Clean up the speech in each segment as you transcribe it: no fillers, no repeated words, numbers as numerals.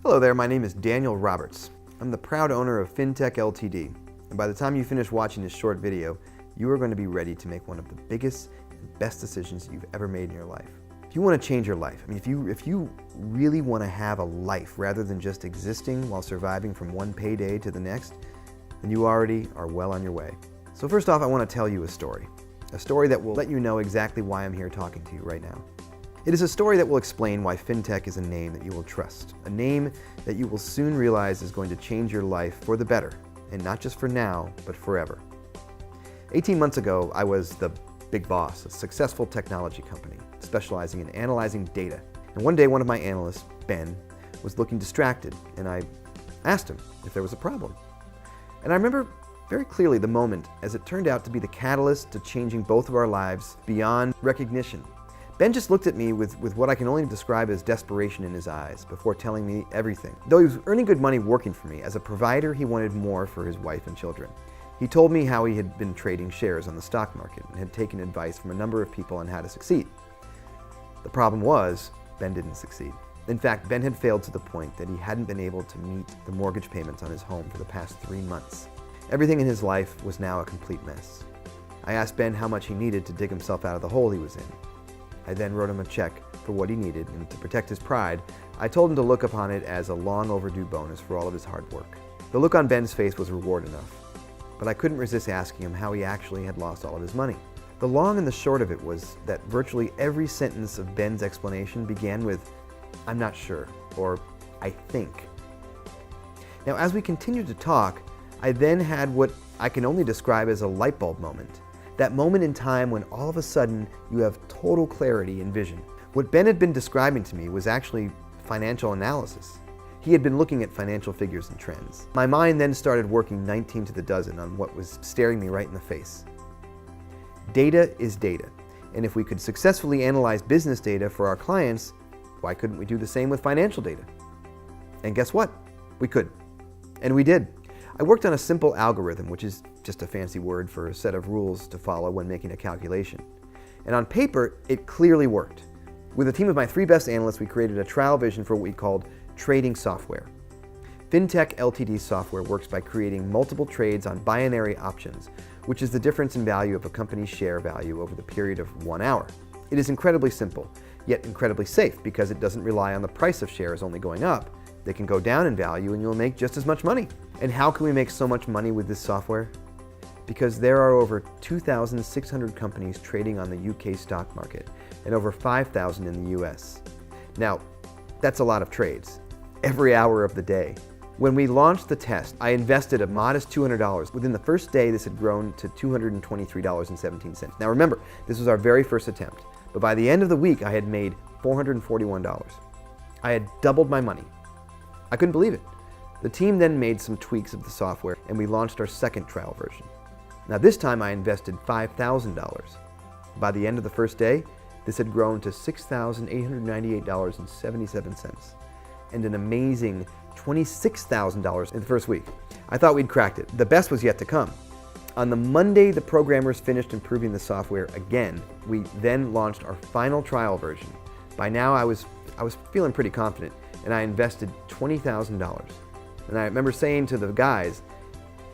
Hello there, my name is Daniel Roberts. I'm the proud owner of FinTech Ltd. And by the time you finish watching this short video, you are going to be ready to make one of the biggest and best decisions you've ever made in your life. If you want to change your life, if you really want to have a life rather than just existing while surviving from one payday to the next, then you already are well on your way. So first off, I want to tell you a story that will let you know exactly why I'm here talking to you right now. It is a story that will explain why FinTech is a name that you will trust, a name that you will soon realize is going to change your life for the better, and not just for now, but forever. 18 months ago, I was the big boss, a successful technology company, specializing in analyzing data. And one day, one of my analysts, Ben, was looking distracted, and I asked him if there was a problem. And I remember very clearly the moment, as it turned out to be the catalyst to changing both of our lives beyond recognition. Ben just looked at me with what I can only describe as desperation in his eyes before telling me everything. Though he was earning good money working for me, as a provider he wanted more for his wife and children. He told me how he had been trading shares on the stock market and had taken advice from a number of people on how to succeed. The problem was, Ben didn't succeed. In fact, Ben had failed to the point that he hadn't been able to meet the mortgage payments on his home for the past 3 months. Everything in his life was now a complete mess. I asked Ben how much he needed to dig himself out of the hole he was in. I then wrote him a check for what he needed, and to protect his pride, I told him to look upon it as a long overdue bonus for all of his hard work. The look on Ben's face was reward enough, but I couldn't resist asking him how he actually had lost all of his money. The long and the short of it was that virtually every sentence of Ben's explanation began with, "I'm not sure," or "I think." Now, as we continued to talk, I then had what I can only describe as a light bulb moment. That moment in time when all of a sudden you have total clarity and vision. What Ben had been describing to me was actually financial analysis. He had been looking at financial figures and trends. My mind then started working 19 to the dozen on what was staring me right in the face. Data is data, and if we could successfully analyze business data for our clients, why couldn't we do the same with financial data? And guess what? We could. And we did. I worked on a simple algorithm, which is just a fancy word for a set of rules to follow when making a calculation. And on paper, it clearly worked. With a team of my 3 best analysts, we created a trial vision for what we called trading software. FinTech Ltd software works by creating multiple trades on binary options, which is the difference in value of a company's share value over the period of 1 hour. It is incredibly simple, yet incredibly safe because it doesn't rely on the price of shares only going up. They can go down in value and you'll make just as much money. And how can we make so much money with this software? Because there are over 2,600 companies trading on the UK stock market and over 5,000 in the US. Now, that's a lot of trades, every hour of the day. When we launched the test, I invested a modest $200. Within the first day, this had grown to $223.17. Now remember, this was our very first attempt, but by the end of the week, I had made $441. I had doubled my money. I couldn't believe it. The team then made some tweaks of the software and we launched our second trial version. Now this time I invested $5,000. By the end of the first day, this had grown to $6,898.77 and an amazing $26,000 in the first week. I thought we'd cracked it. The best was yet to come. On the Monday the programmers finished improving the software again, we then launched our final trial version. By now I was feeling pretty confident and I invested $20,000. And I remember saying to the guys,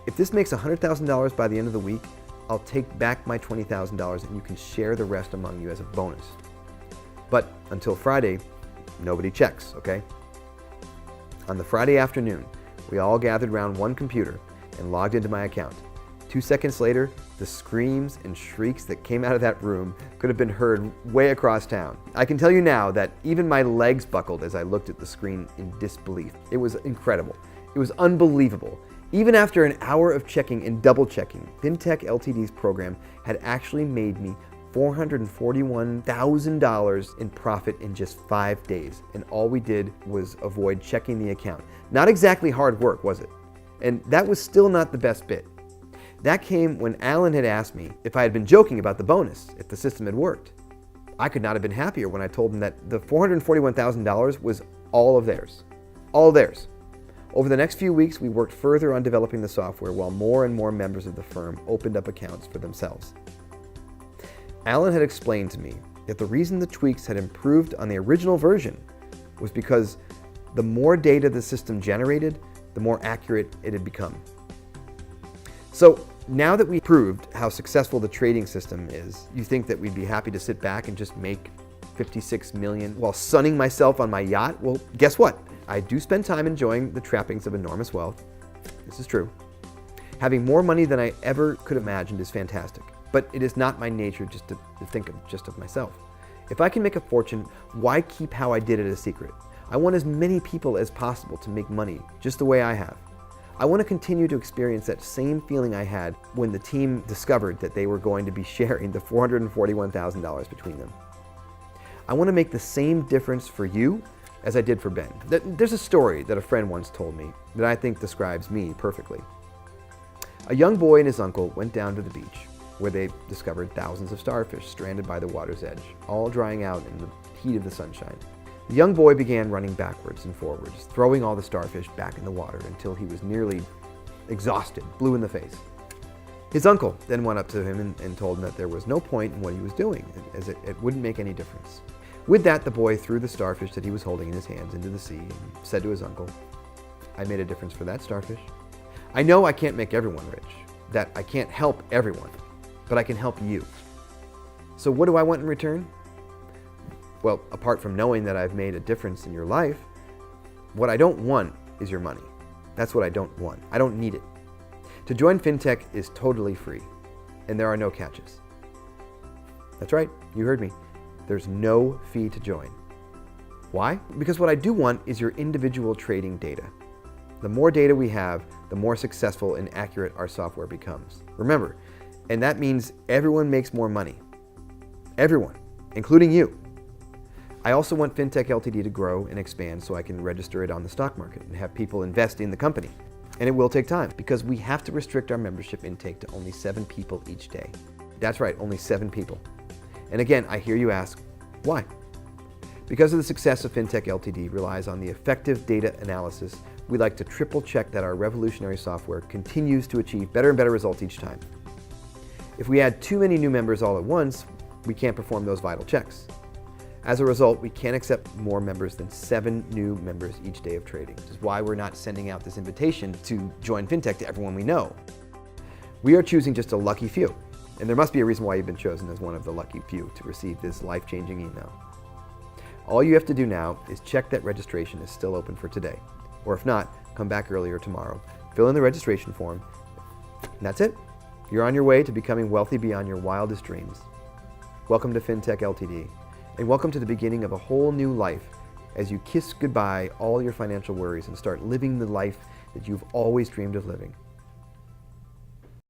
if this makes $100,000 by the end of the week, I'll take back my $20,000 and you can share the rest among you as a bonus. But until Friday, nobody checks, okay? On the Friday afternoon, we all gathered around one computer and logged into my account. 2 seconds later, the screams and shrieks that came out of that room could have been heard way across town. I can tell you now that even my legs buckled as I looked at the screen in disbelief. It was incredible. It was unbelievable. Even after an hour of checking and double checking, FinTech Ltd's program had actually made me $441,000 in profit in just 5 days. And all we did was avoid checking the account. Not exactly hard work, was it? And that was still not the best bit. That came when Alan had asked me if I had been joking about the bonus, if the system had worked. I could not have been happier when I told him that the $441,000 was all of theirs. All theirs. Over the next few weeks, we worked further on developing the software while more and more members of the firm opened up accounts for themselves. Alan had explained to me that the reason the tweaks had improved on the original version was because The more data the system generated, the more accurate it had become. So now that we proved how successful the trading system is, you think that we'd be happy to sit back and just make 56 million while sunning myself on my yacht? Well, guess what? I do spend time enjoying the trappings of enormous wealth. This is true. Having more money than I ever could have imagined is fantastic, but it is not my nature just to think of myself. If I can make a fortune, why keep how I did it a secret? I want as many people as possible to make money just the way I have. I want to continue to experience that same feeling I had when the team discovered that they were going to be sharing the $441,000 between them. I want to make the same difference for you as I did for Ben. There's a story that a friend once told me that I think describes me perfectly. A young boy and his uncle went down to the beach, where they discovered thousands of starfish stranded by the water's edge, all drying out in the heat of the sunshine. The young boy began running backwards and forwards, throwing all the starfish back in the water until he was nearly exhausted, blue in the face. His uncle then went up to him and told him that there was no point in what he was doing, as it wouldn't make any difference. With that, the boy threw the starfish that he was holding in his hands into the sea and said to his uncle, "I made a difference for that starfish. I know I can't make everyone rich, that I can't help everyone, but I can help you. So what do I want in return? Well, apart from knowing that I've made a difference in your life, what I don't want is your money. That's what I don't want. I don't need it. To join FinTech is totally free, and there are no catches." That's right, you heard me. There's no fee to join. Why? Because what I do want is your individual trading data. The more data we have, the more successful and accurate our software becomes. Remember, and that means everyone makes more money. Everyone, including you. I also want FinTech Ltd to grow and expand so I can register it on the stock market and have people invest in the company. And it will take time because we have to restrict our membership intake to only 7 people each day. That's right, only 7 people. And again, I hear you ask, why? Because of the success of FinTech Ltd relies on the effective data analysis, we like to triple check that our revolutionary software continues to achieve better and better results each time. If we add too many new members all at once, we can't perform those vital checks. As a result, we can't accept more members than 7 new members each day of trading, which is why we're not sending out this invitation to join FinTech to everyone we know. We are choosing just a lucky few, and there must be a reason why you've been chosen as one of the lucky few to receive this life-changing email. All you have to do now is check that registration is still open for today, or if not, come back earlier tomorrow, fill in the registration form, and that's it. You're on your way to becoming wealthy beyond your wildest dreams. Welcome to FinTech Ltd, and welcome to the beginning of a whole new life as you kiss goodbye all your financial worries and start living the life that you've always dreamed of living.